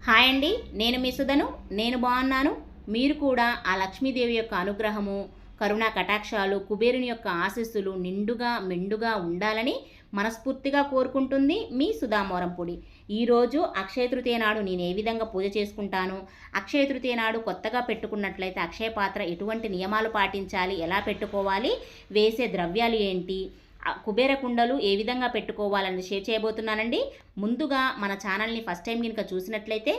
Hi అండి, నేను మీ సుధను. నేను బాగున్నాను. మీరు కూడా ఆ లక్ష్మీదేవి యొక్క అనుగ్రహము, కరుణా కటాక్షాలు, కుబేరుని యొక్క ఆశీస్సులు నిండుగా మెండుగా ఉండాలని మనస్ఫూర్తిగా కోరుకుంటుంది మీ సుధామోరంపొడి. ఈరోజు అక్షయ తృతీయ నాడు నేను ఏ విధంగా పూజ చేసుకుంటాను, అక్షయ తృతీయ నాడు కొత్తగా పెట్టుకున్నట్లయితే అక్షయ పాత్ర ఎటువంటి నియమాలు పాటించాలి, ఎలా పెట్టుకోవాలి, వేసే ద్రవ్యాలు ఏంటి, కుబేర కుండలు ఏ విధంగా పెట్టుకోవాలని షేర్ చేయబోతున్నానండి. ముందుగా మన ఛానల్ని ఫస్ట్ టైం కనుక చూసినట్లయితే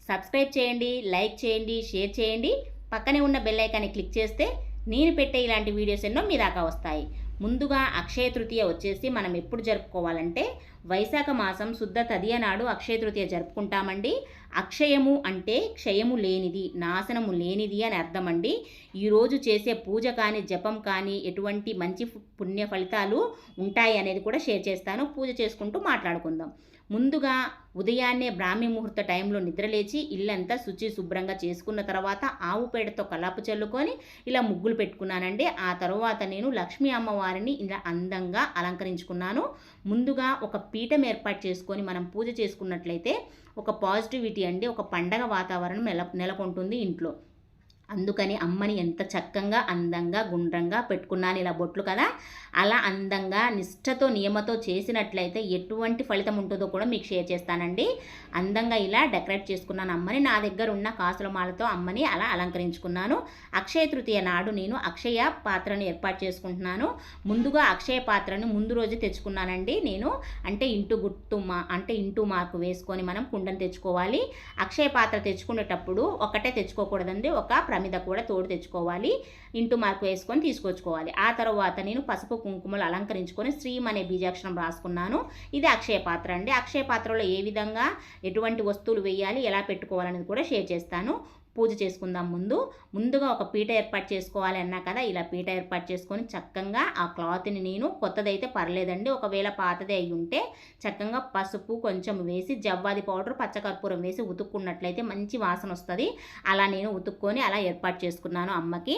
సబ్స్క్రైబ్ చేయండి, లైక్ చేయండి, షేర్ చేయండి. పక్కనే ఉన్న బెల్ ఐకాన్ని క్లిక్ చేస్తే నేను పెట్టే ఇలాంటి వీడియోస్ ఎన్నో మీ దాకా వస్తాయి. ముందుగా అక్షయ తృతీయ వచ్చేసి మనం ఎప్పుడు జరుపుకోవాలంటే వైశాఖ మాసం శుద్ధ తదియ నాడు అక్షయ తృతీయ జరుపుకుంటామండి. అక్షయము అంటే క్షయము లేనిది, నాశనము లేనిది అని అర్థం అండి. ఈరోజు చేసే పూజ కానీ జపం కానీ ఎటువంటి మంచి పుణ్య ఫలితాలు ఉంటాయి అనేది కూడా షేర్ చేస్తాను. పూజ చేసుకుంటూ మాట్లాడుకుందాం. ముందుగా ఉదయాన్నే బ్రాహ్మీ ముహూర్త టైంలో నిద్రలేచి ఇల్లంతా శుచి శుభ్రంగా చేసుకున్న తర్వాత ఆవు పేడతో కల్లాపు చల్లుకొని ఇలా ముగ్గులు పెట్టుకున్నానండి. ఆ తర్వాత నేను లక్ష్మీ అమ్మవారిని ఇలా అందంగా అలంకరించుకున్నాను. ముందుగా ఒక పీఠం ఏర్పాటు చేసుకొని మనం పూజ చేసుకున్నట్లయితే ఒక పాజిటివిటీ అండి, ఒక పండగ వాతావరణం నెలకొంటుంది ఇంట్లో. అందుకని అమ్మని ఎంత చక్కగా అందంగా గుండ్రంగా పెట్టుకున్నాను, ఇలా బొట్లు కదా. అలా అందంగా నిష్ఠతో నియమతో చేసినట్లయితే ఎటువంటి ఫలితం ఉంటుందో కూడా మీకు షేర్ చేస్తానండి. అందంగా ఇలా డెకరేట్ చేసుకున్నాను అమ్మని. నా దగ్గర ఉన్న కాసుల మాలతో అమ్మని అలా అలంకరించుకున్నాను. అక్షయ తృతీయ నాడు నేను అక్షయ పాత్రను ఏర్పాటు చేసుకుంటున్నాను. ముందుగా అక్షయ పాత్రను ముందు రోజు తెచ్చుకున్నానండి నేను. అంటే ఇంటూ మార్కు వేసుకొని మనం కుండను తెచ్చుకోవాలి. అక్షయ పాత్ర తెచ్చుకునేటప్పుడు ఒకటే తెచ్చుకోకూడదండి, ఒక ప్రమిద కూడా తోడు తెచ్చుకోవాలి. ఇంటూ మార్కు వేసుకొని తీసుకొచ్చుకోవాలి. ఆ తర్వాత నేను పసుపు కుంకుమలు అలంకరించుకొని శ్రీం అనే బీజాక్షరం రాసుకున్నాను. ఇది అక్షయ పాత్ర అండి. అక్షయ పాత్రలో ఏ విధంగా ఎటువంటి వస్తువులు వేయాలి, ఎలా పెట్టుకోవాలనేది కూడా షేర్ చేస్తాను. పూజ చేసుకుందాం. ముందుగా ఒక పీట ఏర్పాటు చేసుకోవాలి అన్నా కదా. ఇలా పీట ఏర్పాటు చేసుకొని చక్కగా ఆ క్లాత్ని నేను కొత్తదైతే పర్లేదండి, ఒకవేళ పాతదే అయి ఉంటే చక్కగా పసుపు కొంచెం వేసి జవ్వాది పౌడర్ పచ్చకర్పూరం వేసి ఉతుక్కున్నట్లయితే మంచి వాసన వస్తుంది. అలా నేను ఉతుక్కొని అలా ఏర్పాటు చేసుకున్నాను అమ్మకి.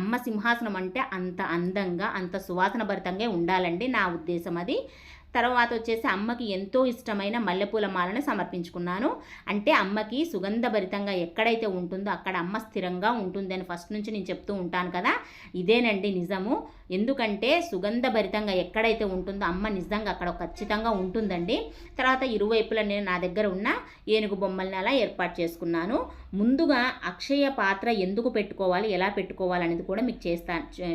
అమ్మ సింహాసనం అంటే అంత అందంగా అంత సువాసన భరితంగా ఉండాలండి, నా ఉద్దేశం అది. తర్వాత వచ్చేసి అమ్మకి ఎంతో ఇష్టమైన మల్లెపూల మాలను సమర్పించుకున్నాను. అంటే అమ్మకి సుగంధభరితంగా ఎక్కడైతే ఉంటుందో అక్కడ అమ్మ స్థిరంగా ఉంటుంది అని ఫస్ట్ నుంచి నేను చెప్తూ ఉంటాను కదా. ఇదేనండి నిజము. ఎందుకంటే సుగంధభరితంగా ఎక్కడైతే ఉంటుందో అమ్మ నిజంగా అక్కడ ఖచ్చితంగా ఉంటుందండి. తర్వాత ఇరువైపులా నేను నా దగ్గర ఉన్న ఏనుగు బొమ్మల్ని అలా ఏర్పాటు చేసుకున్నాను. ముందుగా అక్షయ పాత్ర ఎందుకు పెట్టుకోవాలి, ఎలా పెట్టుకోవాలి అనేది కూడా మీకు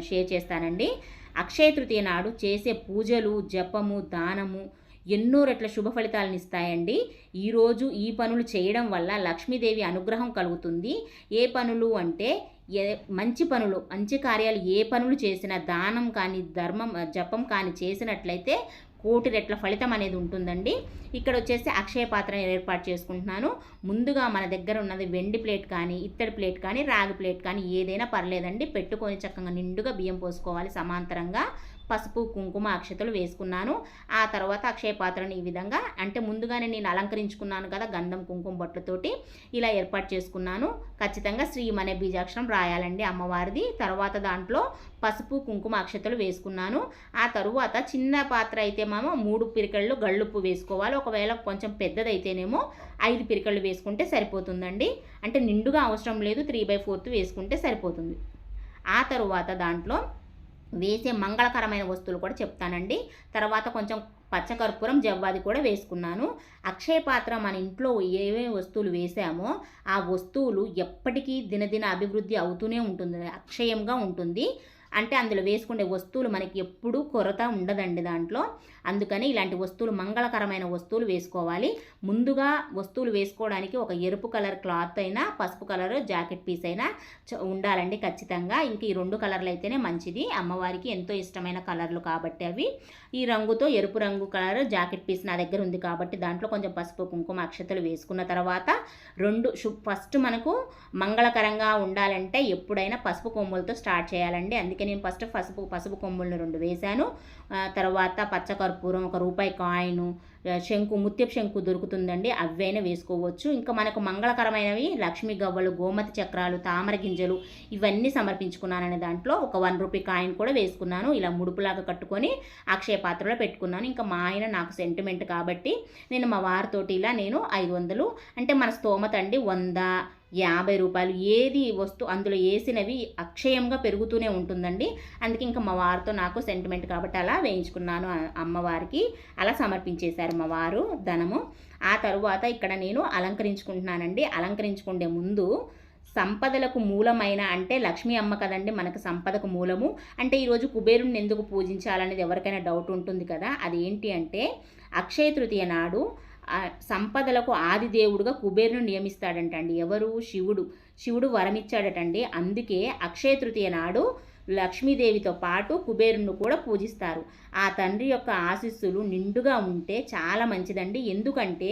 షేర్ చేస్తానండి. అక్షయ తృతీయ నాడు చేసే పూజలు జపము దానము ఎన్నో రెట్ల శుభ ఫలితాలను ఇస్తాయండి. ఈరోజు ఈ పనులు చేయడం వల్ల లక్ష్మీదేవి అనుగ్రహం కలుగుతుంది. ఏ పనులు అంటే మంచి పనులు, మంచి కార్యాలు ఏ పనులు చేసినా దానం కానీ ధర్మం జపం కానీ చేసినట్లయితే కోటి రెట్ల ఫలితం అనేది ఉంటుందండి. ఇక్కడ వచ్చేసి అక్షయ పాత్ర ఏర్పాటు చేసుకుంటున్నాను. ముందుగా మన దగ్గర ఉన్నది వెండి ప్లేట్ కానీ ఇత్తడి ప్లేట్ కానీ రాగి ప్లేట్ కానీ ఏదైనా పర్లేదండి, పెట్టుకొని చక్కగా నిండుగా బియ్యం పోసుకోవాలి. సమాంతరంగా పసుపు కుంకుమ అక్షతలు వేసుకున్నాను. ఆ తర్వాత అక్షయ పాత్రను ఈ విధంగా అంటే ముందుగానే నేను అలంకరించుకున్నాను కదా గంధం కుంకుమ బొట్లతోటి ఇలా ఏర్పాటు చేసుకున్నాను. ఖచ్చితంగా శ్రీం అనే బీజాక్షరం రాయాలండి అమ్మవారిది. తర్వాత దాంట్లో పసుపు కుంకుమ అక్షతలు వేసుకున్నాను. ఆ తరువాత చిన్న పాత్ర అయితే 3 పిరికళ్ళు గళ్ళుప్పు వేసుకోవాలి. ఒకవేళ కొంచెం పెద్దదైతేనేమో 5 పిరికళ్ళు వేసుకుంటే సరిపోతుందండి. అంటే నిండుగా అవసరం లేదు, 3/4 వేసుకుంటే సరిపోతుంది. ఆ తరువాత దాంట్లో వేసే మంగళకరమైన వస్తువులు కూడా చెప్తానండి. తర్వాత కొంచెం పచ్చకర్పూరం జవ్వాది కూడా వేసుకున్నాను. అక్షయ పాత్ర మన ఇంట్లో ఏవే వస్తువులు వేసామో ఆ వస్తువులు ఎప్పటికీ దినదిన అభివృద్ధి అవుతూనే ఉంటుంది, అక్షయంగా ఉంటుంది. అంటే అందులో వేసుకునే వస్తువులు మనకి ఎప్పుడూ కొరత ఉండదండి దాంట్లో. అందుకని ఇలాంటి వస్తువులు మంగళకరమైన వస్తువులు వేసుకోవాలి. ముందుగా వస్తువులు వేసుకోవడానికి ఒక ఎరుపు కలర్ క్లాత్ అయినా పసుపు కలర్ జాకెట్ పీస్ అయినా ఉండాలండి ఖచ్చితంగా. ఇంక ఈ 2 కలర్లు అయితేనే మంచిది, అమ్మవారికి ఎంతో ఇష్టమైన కలర్లు కాబట్టి అవి. ఈ రంగుతో ఎరుపు రంగు కలర్ జాకెట్ పీస్ నా దగ్గర ఉంది కాబట్టి దాంట్లో కొంచెం పసుపు కుంకుమ అక్షతలు వేసుకున్న తర్వాత ఫస్ట్ మనకు మంగళకరంగా ఉండాలంటే ఎప్పుడైనా పసుపు కొమ్ములతో స్టార్ట్ చేయాలండి. అందుకే నేను ఫస్ట్ పసుపు కొమ్ములను 2 వేశాను. తర్వాత పచ్చకర్పూరం, రూపాయి కాయిను, ముత్యపు శంకు దొరుకుతుందండి, అవైనా వేసుకోవచ్చు. ఇంకా మనకు మంగళకరమైనవి లక్ష్మీ గవ్వలు, గోమతి చక్రాలు, తామర గింజలు ఇవన్నీ సమర్పించుకున్నాననే దాంట్లో ఒక 1 రూపీ కాయిన్ కూడా వేసుకున్నాను. ఇలా ముడుపులాగా కట్టుకొని అక్షయ పాత్రలో పెట్టుకున్నాను. ఇంకా మా ఆయన నాకు సెంటిమెంట్ కాబట్టి నేను మా వారితోటి ఇలా నేను 500 అంటే మన స్తోమత అండి, 100, 50 రూపాయలు ఏది అందులో వేసినవి అక్షయంగా పెరుగుతూనే ఉంటుందండి. అందుకే ఇంకా మా వారితో నాకు సెంటిమెంట్ కాబట్టి అలా వేయించుకున్నాను. అమ్మవారికి అలా సమర్పించేశారు మా వారు ధనము. ఆ తరువాత ఇక్కడ నేను అలంకరించుకుంటున్నానండి. అలంకరించుకునే ముందు సంపదలకు మూలమైన అంటే లక్ష్మీ అమ్మ కదండి మనకు సంపదకు మూలము. అంటే ఈరోజు కుబేరుణ్ణి ఎందుకు పూజించాలనేది ఎవరికైనా డౌట్ ఉంటుంది కదా. అదేంటి అంటే అక్షయ తృతీయ నాడు సంపదలకు ఆది దేవుడుగా కుబేరును నియమిస్తాడంటండి. ఎవరు? శివుడు వరమిచ్చాడటండి. అందుకే అక్షయ తృతీయ నాడు లక్ష్మీదేవితో పాటు కుబేరును కూడా పూజిస్తారు. ఆ తండ్రి యొక్క ఆశీస్సులు నిండుగా ఉంటే చాలా మంచిదండి. ఎందుకంటే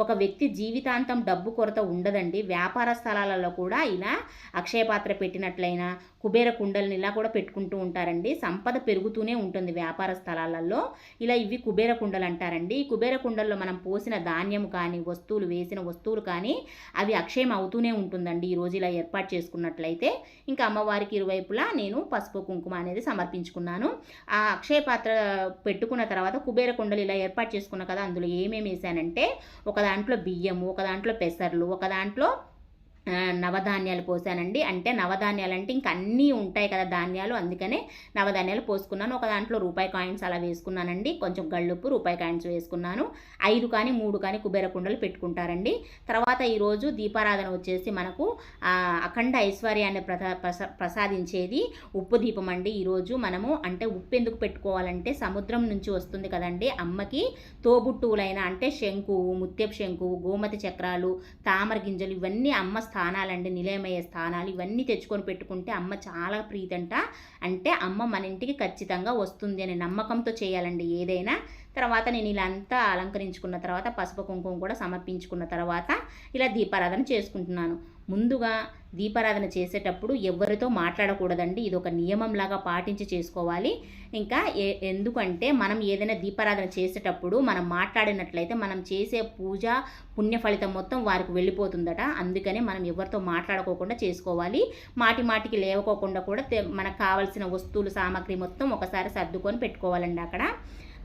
ఒక వ్యక్తి జీవితాంతం డబ్బు కొరత ఉండదండి. వ్యాపార స్థలాలలో కూడా ఇలా అక్షయపాత్ర పెట్టినట్లయినా కుబేర కుండల్ని ఇలా కూడా పెట్టుకుంటూ ఉంటారండి. సంపద పెరుగుతూనే ఉంటుంది వ్యాపార స్థలాలలో. ఇలా ఇవి కుబేర కుండలు అంటారండి. ఈ కుబేర కుండల్లో మనం పోసిన ధాన్యం కానీ వేసిన వస్తువులు కానీ అవి అక్షయం అవుతూనే ఉంటుందండి. ఈరోజు ఇలా ఏర్పాటు చేసుకున్నట్లయితే ఇంకా అమ్మవారికి ఇరువైపులా నేను పసుపు కుంకుమ అనేది సమర్పించుకున్నాను. ఆ అక్షయ పాత్ర పెట్టుకున్న తర్వాత కుబేర కుండలు ఇలా ఏర్పాటు చేసుకున్నా కదా, అందులో ఏమేమి వేసానంటే ఒక దాంట్లో బియ్యము, ఒక దాంట్లో పెసర్లు, ఒక దాంట్లో నవధాన్యాలు పోసానండి. అంటే నవధాన్యాలు అంటే ఇంక అన్నీ ఉంటాయి కదా ధాన్యాలు, అందుకనే నవధాన్యాలు పోసుకున్నాను. ఒక దాంట్లో రూపాయి కాయిన్స్ అలా వేసుకున్నానండి. కొంచెం గళ్ళుప్పు, రూపాయి కాయిన్స్ వేసుకున్నాను. 5 కానీ 3 కానీ కుబేర కుండలు పెట్టుకుంటారండి. తర్వాత ఈరోజు దీపారాధన వచ్చేసి మనకు అఖండ ఐశ్వర్యాన్ని ప్రసాదించేది ఉప్పు దీపం అండి. ఈరోజు మనము అంటే ఉప్పు ఎందుకు పెట్టుకోవాలంటే సముద్రం నుంచి వస్తుంది కదండి. అమ్మకి తోబుట్టువులైన అంటే శంకువు, ముత్యపు శంకువు, గోమతి చక్రాలు, తామర గింజలు ఇవన్నీ అమ్మ స్థానాలండి, నిలయమయ్యే స్థానాలు. ఇవన్నీ తెచ్చుకొని పెట్టుకుంటే అమ్మ చాలా ప్రీతంట. అంటే అమ్మ మన ఇంటికి ఖచ్చితంగా వస్తుంది అనే నమ్మకంతో చేయాలండి ఏదైనా. తర్వాత నేను ఇలా అంతా అలంకరించుకున్న తర్వాత పసుపు కుంకుమ కూడా సమర్పించుకున్న తర్వాత ఇలా దీపారాధన చేసుకుంటున్నాను. ముందుగా దీపారాధన చేసేటప్పుడు ఎవరితో మాట్లాడకూడదండి. ఇది ఒక నియమంలాగా పాటించి చేసుకోవాలి. ఇంకా ఎందుకంటే మనం ఏదైనా దీపారాధన చేసేటప్పుడు మనం మాట్లాడినట్లయితే మనం చేసే పూజ పుణ్య ఫలితం మొత్తం వారికి వెళ్ళిపోతుందట. అందుకనే మనం ఎవరితో మాట్లాడుకోకుండా చేసుకోవాలి. మాటికి లేవకోకుండా కూడా మనకు కావాల్సిన వస్తువులు సామాగ్రి మొత్తం ఒకసారి సర్దుకొని పెట్టుకోవాలండి అక్కడ.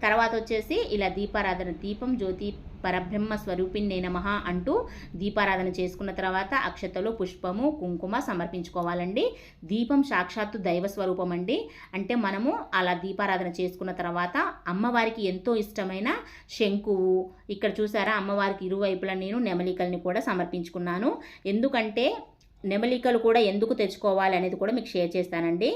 తర్వాత వచ్చేసి ఇలా దీపారాధన, దీపం జ్యోతి పరబ్రహ్మ స్వరూపిణి నమః అంటూ దీపారాధన చేసుకున్న తర్వాత అక్షతలు, పుష్పము, కుంకుమ సమర్పించుకోవాలండి. దీపం సాక్షాత్తు దైవ స్వరూపం అండి. అంటే మనము అలా దీపారాధన చేసుకున్న తర్వాత అమ్మవారికి ఎంతో ఇష్టమైన శంకువు, ఇక్కడ చూసారా అమ్మవారికి ఇరువైపులా నేను నెమలికల్ని కూడా సమర్పించుకున్నాను. ఎందుకంటే నెమలికలు కూడా ఎందుకు తెచ్చుకోవాలి అనేది కూడా మీకు షేర్ చేస్తానండి.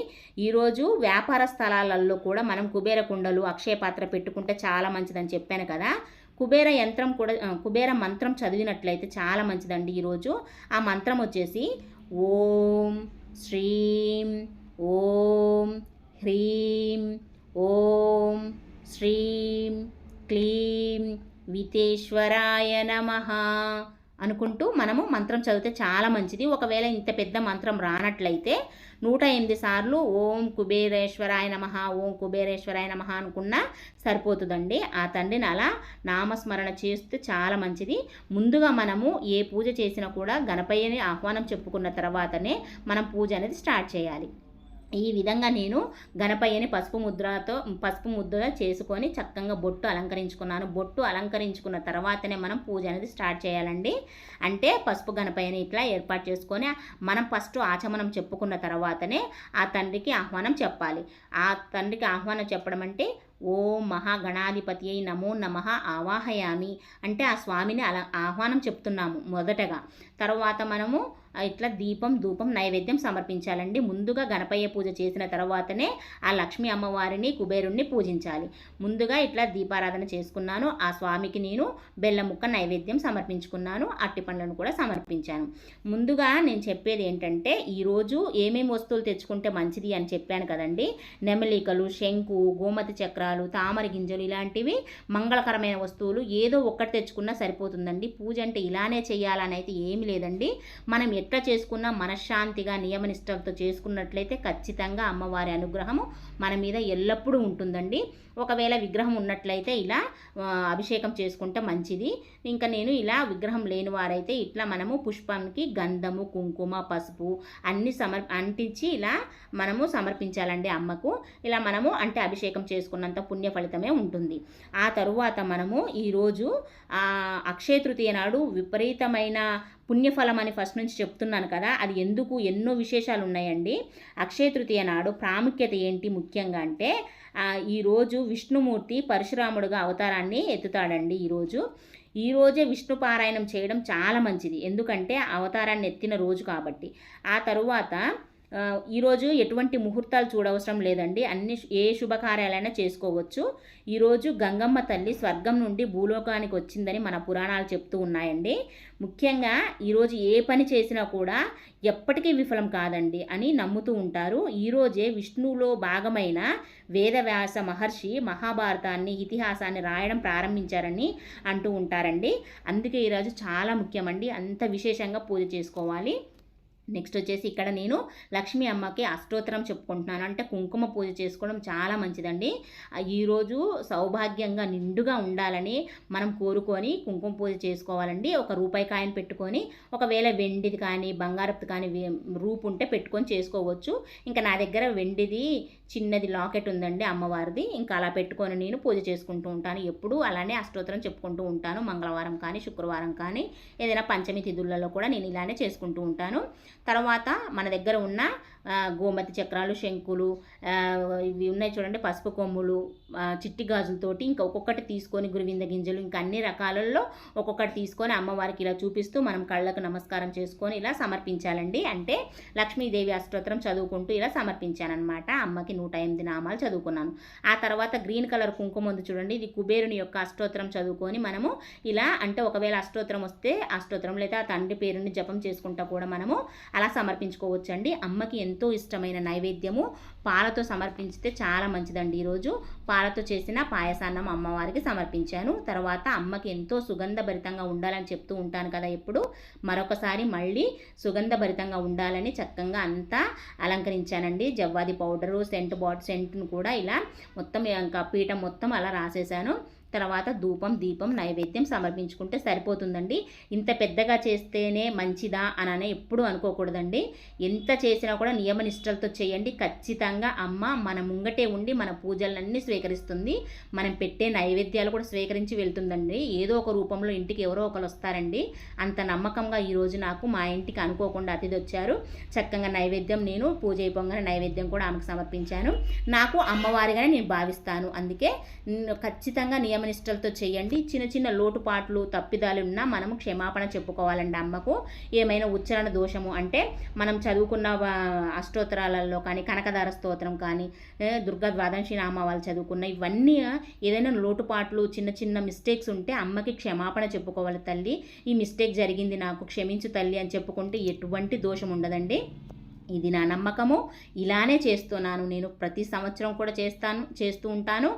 ఈరోజు వ్యాపార స్థలాలలో కూడా మనం కుబేర కుండలు, అక్షయ పాత్ర పెట్టుకుంటే చాలా మంచిదని చెప్పాను కదా. కుబేర మంత్రం చదివినట్లయితే చాలా మంచిదండి. ఈరోజు ఆ మంత్రం వచ్చేసి ఓం శ్రీం ఓం హ్రీం ఓం శ్రీం క్లీం వితేశ్వరాయ నమః అనుకుంటూ మనము మంత్రం చదివితే చాలా మంచిది. ఒకవేళ ఇంత పెద్ద మంత్రం రానట్లయితే 108 సార్లు ఓం కుబేరేశ్వరాయ నమః, ఓం కుబేరేశ్వరాయ నమః అనుకున్నా సరిపోతుందండి. ఆ తండ్రిని అలా నామస్మరణ చేస్తే చాలా మంచిది. ముందుగా మనము ఏ పూజ చేసినా కూడా గణపయ్యని ఆహ్వానం చెప్పుకున్న తర్వాతనే మనం పూజ అనేది స్టార్ట్ చేయాలి. ఈ విధంగా నేను గణపయ్యని పసుపు ముద్ర చేసుకొని చక్కగా బొట్టు అలంకరించుకున్నాను. బొట్టు అలంకరించుకున్న తర్వాతనే మనం పూజ అనేది స్టార్ట్ చేయాలండి. అంటే పసుపు గణపయ్యని ఇట్లా ఏర్పాటు చేసుకొని మనం ఫస్ట్ ఆచమనం చెప్పుకున్న తర్వాతనే ఆ తండ్రికి ఆహ్వానం చెప్పాలి. ఆ తండ్రికి ఆహ్వానం చెప్పడం అంటే ఓం మహాగణాధిపతి అయి నమో నమః ఆవాహయామి అంటే ఆ స్వామిని అలా ఆహ్వానం చెప్తున్నాము మొదటగా. తర్వాత మనము ఇట్లా దీపం, ధూపం, నైవేద్యం సమర్పించాలండి. ముందుగా గణపయ్య పూజ చేసిన తర్వాతనే ఆ లక్ష్మీ అమ్మవారిని, కుబేరుణ్ణి పూజించాలి. ముందుగా ఇట్లా దీపారాధన చేసుకున్నాను. ఆ స్వామికి నేను బెల్లం ముక్క నైవేద్యం సమర్పించుకున్నాను. అట్టి పండ్లను కూడా సమర్పించాను. ముందుగా నేను చెప్పేది ఏంటంటే ఈరోజు ఏమేమి వస్తువులు తెచ్చుకుంటే మంచిది అని చెప్పాను కదండి. నెమలికలు, శంకు, గోమతి చక్రాలు, తామర గింజలు ఇలాంటివి మంగళకరమైన వస్తువులు ఏదో ఒక్కటి తెచ్చుకున్నా సరిపోతుందండి. పూజ అంటే ఇలానే చేయాలని అయితే ఏమీ లేదండి. మనం ఎట్లా చేసుకున్నా మనశ్శాంతిగా నియమనిష్టలతో చేసుకున్నట్లయితే ఖచ్చితంగా అమ్మవారి అనుగ్రహము మన మీద ఎల్లప్పుడూ ఉంటుందండి. ఒకవేళ విగ్రహం ఉన్నట్లయితే ఇలా అభిషేకం చేసుకుంటే మంచిది. ఇంకా నేను ఇలా విగ్రహం లేని వారైతే ఇట్లా మనము పుష్పానికి గంధము, కుంకుమ, పసుపు అన్నీ అంటించి ఇలా మనము సమర్పించాలండి అమ్మకు. ఇలా మనము అంటే అభిషేకం చేసుకున్నంత పుణ్య ఫలితమే ఉంటుంది. ఆ తరువాత మనము ఈరోజు అక్షయ తృతీయ నాడు విపరీతమైన పుణ్యఫలం అని ఫస్ట్ నుంచి చెప్తున్నాను కదా, అది ఎందుకు ఎన్నో విశేషాలు ఉన్నాయండి. అక్షయ తృతీయ నాడు ప్రాముఖ్యత ఏంటి ముఖ్యంగా అంటే, ఈరోజు విష్ణుమూర్తి పరశురాముడుగా అవతారాన్ని ఎత్తుతాడండి. ఈరోజే విష్ణు పారాయణం చేయడం చాలా మంచిది, ఎందుకంటే అవతారాన్ని ఎత్తిన రోజు కాబట్టి. ఆ తరువాత ఈరోజు ఎటువంటి ముహూర్తాలు చూడవసరం లేదండి, ఏ శుభకార్యాలైనా చేసుకోవచ్చు. ఈరోజు గంగమ్మ తల్లి స్వర్గం నుండి భూలోకానికి వచ్చిందని మన పురాణాలు చెప్తూ ఉన్నాయండి. ముఖ్యంగా ఈరోజు ఏ పని చేసినా కూడా ఎప్పటికీ విఫలం కాదండి అని నమ్ముతూ ఉంటారు. ఈరోజే విష్ణువులో భాగమైన వేదవ్యాస మహర్షి మహాభారతాన్ని, ఇతిహాసాన్ని రాయడం ప్రారంభించారని అంటూ ఉంటారండి. అందుకే ఈరోజు చాలా ముఖ్యమండి, అంత విశేషంగా పూజ చేసుకోవాలి. నెక్స్ట్ వచ్చేసి ఇక్కడ నేను లక్ష్మీ అమ్మకి అష్టోత్తరం చెప్పుకుంటున్నాను. అంటే కుంకుమ పూజ చేసుకోవడం చాలా మంచిదండి. ఈరోజు సౌభాగ్యంగా నిండుగా ఉండాలని మనం కోరుకొని కుంకుమ పూజ చేసుకోవాలండి. ఒక రూపాయి కాయను పెట్టుకొని, ఒకవేళ వెండిది కానీ బంగారపుది కానీ రూపు ఉంటే పెట్టుకొని చేసుకోవచ్చు. ఇంకా నా దగ్గర వెండిది చిన్నది లాకెట్ ఉందండి అమ్మవారిది, ఇంకా అలా పెట్టుకొని నేను పూజ చేసుకుంటూ ఉంటాను. ఎప్పుడు అలానే అష్టోత్తరం చెప్పుకుంటూ ఉంటాను. మంగళవారం కానీ శుక్రవారం కానీ ఏదైనా పంచమి తిథులలో కూడా నేను ఇలానే చేసుకుంటూ ఉంటాను. తర్వాత మన దగ్గర ఉన్న గోమతి చక్రాలు, శంకులు, ఇవి ఉన్నాయి చూడండి, పసుపు కొమ్ములు, చిట్టి గాజులతోటి ఇంకా ఒక్కొక్కటి తీసుకొని, గురువింద గింజలు, ఇంకా అన్ని రకాలలో ఒక్కొక్కటి తీసుకొని అమ్మవారికి ఇలా చూపిస్తూ మనం కళ్ళకు నమస్కారం చేసుకొని ఇలా సమర్పించాలండి. అంటే లక్ష్మీదేవి అష్టోత్తరం చదువుకుంటూ ఇలా సమర్పించానమాట. అమ్మకి 108 నామాలు చదువుకున్నాను. ఆ తర్వాత గ్రీన్ కలర్ కుంకుమ ఉంది చూడండి, ఇది కుబేరుని యొక్క అష్టోత్తరం చదువుకొని మనము ఇలా, అంటే ఒకవేళ అష్టోత్తరం వస్తే అష్టోత్తరం లేదా ఆ తండ్రి పేరుని జపం చేసుకుంటా కూడా మనము అలా సమర్పించుకోవచ్చండి. అమ్మకి ఎంతో ఇష్టమైన నైవేద్యము పాలతో సమర్పించితే చాలా మంచిదండి. ఈరోజు పాలతో చేసిన పాయసాన్నం అమ్మవారికి సమర్పించాను. తర్వాత అమ్మకి ఎంతో సుగంధభరితంగా ఉండాలని చెప్తూ ఉంటాను కదా ఎప్పుడు, మరొకసారి మళ్ళీ సుగంధభరితంగా ఉండాలని చక్కగా అంతా అలంకరించానండి. జవ్వాది పౌడరు, సెంట్ను కూడా ఇలా మొత్తం ఇంకా పీఠం మొత్తం అలా రాసేసాను. తర్వాత ధూపం, దీపం, నైవేద్యం సమర్పించుకుంటే సరిపోతుందండి. ఇంత పెద్దగా చేస్తేనే మంచిదా అని ఎప్పుడూ అనుకోకూడదండి. ఎంత చేసినా కూడా నియమనిష్టలతో చేయండి. ఖచ్చితంగా అమ్మ మన ముంగటే ఉండి మన పూజలన్నీ స్వీకరిస్తుంది. మనం పెట్టే నైవేద్యాలు కూడా స్వీకరించి వెళ్తుందండి. ఏదో ఒక రూపంలో ఇంటికి ఎవరో ఒకరు వస్తారండి. అంత నమ్మకంగా ఈరోజు నాకు మా ఇంటికి అనుకోకుండా అతిథి వచ్చారు. చక్కగా నైవేద్యం, నేను పూజ అయిపోగానే నైవేద్యం కూడా ఆమెకు సమర్పించాను. నాకు అమ్మవారిగానే నేను భావిస్తాను. అందుకే ఖచ్చితంగా నియమనిష్టలతో చేయండి. చిన్న చిన్న లోటుపాట్లు, తప్పిదాలు ఉన్నా మనము క్షమాపణ చెప్పుకోవాలండి అమ్మకు. ఏమైనా ఉచ్చారణ దోషము అంటే మనం చదువుకున్న అష్టోత్తరాలలో కానీ, కనకదార స్తోత్రం కానీ, దుర్గా ద్వాదశి నామాలు చదువుకున్న ఇవన్నీ ఏదైనా లోటుపాట్లు, చిన్న చిన్న మిస్టేక్స్ ఉంటే అమ్మకి క్షమాపణ చెప్పుకోవాలి. తల్లి, ఈ మిస్టేక్ జరిగింది, నాకు క్షమించు తల్లి అని చెప్పుకుంటే ఎటువంటి దోషం ఉండదండి. ఇది నా నమ్మకము. ఇలానే చేస్తున్నాను నేను. ప్రతి సంవత్సరం కూడా చేస్తూ ఉంటాను.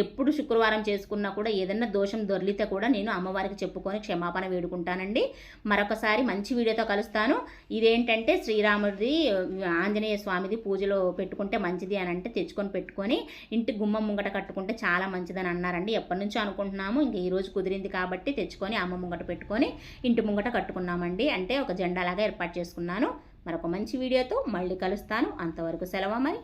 ఎప్పుడు శుక్రవారం చేసుకున్నా కూడా ఏదన్నా దోషం దొర్లితే కూడా నేను అమ్మవారికి చెప్పుకొని క్షమాపణ వేడుకుంటానండి. మరొకసారి మంచి వీడియోతో కలుస్తాను. ఇదేంటంటే శ్రీరాముడిది, ఆంజనేయ స్వామిది పూజలో పెట్టుకుంటే మంచిది అని అంటే తెచ్చుకొని పెట్టుకొని ఇంటి గుమ్మం ముంగట కట్టుకుంటే చాలా మంచిదని అన్నారండి. ఎప్పటి నుంచో అనుకుంటున్నాము. ఇంక ఈరోజు కుదిరింది కాబట్టి తెచ్చుకొని అమ్మ ముంగట పెట్టుకొని ఇంటి ముంగట కట్టుకున్నామండి. అంటే ఒక జెండాలాగా ఏర్పాటు చేసుకున్నాను. మరొక మంచి వీడియోతో మళ్ళీ కలుస్తాను. అంతవరకు సెలవు మరి.